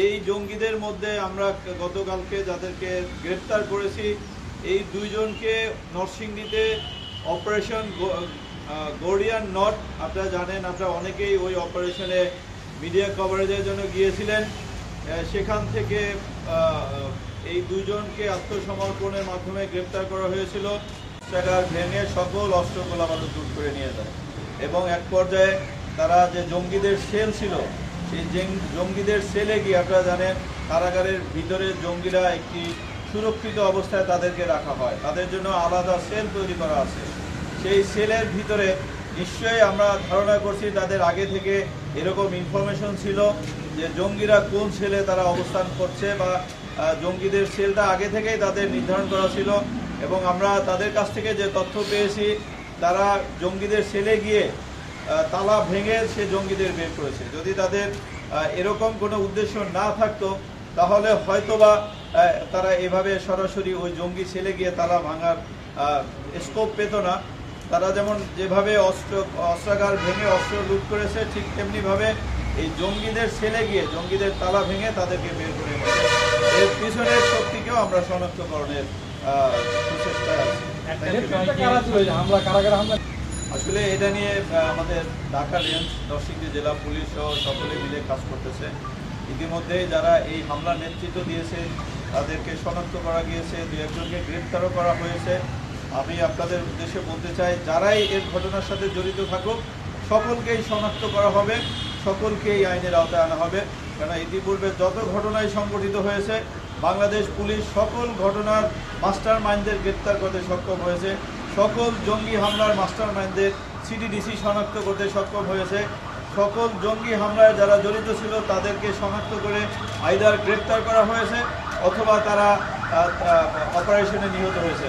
এই জঙ্গিদের মধ্যে আমরা গতকালকে যাদেরকে গ্রেফতার করেছি এই দুইজনকে নরসিংদীতে অপারেশন গর্ডিয়ান নট, আপনারা জানেন, আপনারা অনেকেই ওই অপারেশনে মিডিয়া কভারেজের জন্য গিয়েছিলেন। সেখান থেকে এই দুইজনকে আত্মসমর্পণের মাধ্যমে গ্রেফতার করা হয়েছিল। জায়গার ভেঙে সকল অস্ত্র গোলাবারুদ দূর করে নিয়ে যায় এবং এক পর্যায়ে তারা যে জঙ্গিদের সেল ছিল সেই জঙ্গিদের সেলে গিয়ে, আপনারা জানেন, কারাগারের ভিতরে জঙ্গিরা একটি সুরক্ষিত অবস্থায় তাদেরকে রাখা হয়, তাদের জন্য আলাদা সেল তৈরি করা আছে। সেই সেলের ভিতরে নিশ্চয়ই আমরা ধারণা করছি তাদের আগে থেকে এরকম ইনফরমেশন ছিল যে জঙ্গিরা কোন সেলে তারা অবস্থান করছে, বা জঙ্গিদের সেলটা আগে থেকেই তাদের নির্ধারণ করা ছিল। এবং আমরা তাদের কাছ থেকে যে তথ্য পেয়েছি, তারা জঙ্গিদের সেলে গিয়ে তালা ভেঙে সে জঙ্গিদের বের করেছে। যদি তাদের এরকম কোনো উদ্দেশ্য না থাকতো তাহলে হয়তোবা তারা এভাবে সরাসরি ওই জঙ্গি সেলে গিয়ে তালা ভাঙার স্কোপ পেত না। তারা যেভাবে অস্ত্রাগার ভেঙে অস্ত্র লুট করেছে, ঠিক তেমনিভাবে এই জঙ্গিদের সেলে গিয়ে জঙ্গিদের তালা ভেঙে তাদেরকে বের করে নিয়েছে। এর পিছনের শক্তিকেও আমরা শনাক্তকরণের প্রচেষ্টায় আছি। আসলে এটা নিয়ে আমাদের ঢাকা রেঞ্জ, নরসিংদী জেলা পুলিশ সহ সকলে মিলে কাজ করতেছে। ইতিমধ্যে যারা এই হামলার নেতৃত্ব দিয়েছে তাদেরকে শনাক্ত করা গিয়েছে, দু একজনকে গ্রেপ্তারও করা হয়েছে। আমি আপনাদের উদ্দেশ্যে বলতে চাই, যারাই এর ঘটনার সাথে জড়িত থাকুক সকলকেই শনাক্ত করা হবে, সকলকেই আইনের আওতায় আনা হবে। কেন ইতিপূর্বে যত ঘটনাই সংঘটিত হয়েছে বাংলাদেশ পুলিশ সকল ঘটনার মাস্টার মাইন্ডদের গ্রেপ্তার করতে সক্ষম হয়েছে, সকল জঙ্গি হামলার মাস্টার মাইন্ডদের সিডিডিসি শনাক্ত করতে সক্ষম হয়েছে, সকল জঙ্গি হামলায় যারা জড়িত ছিল তাদেরকে শনাক্ত করে আইদার গ্রেপ্তার করা হয়েছে অথবা তারা অপারেশনে নিহত হয়েছে।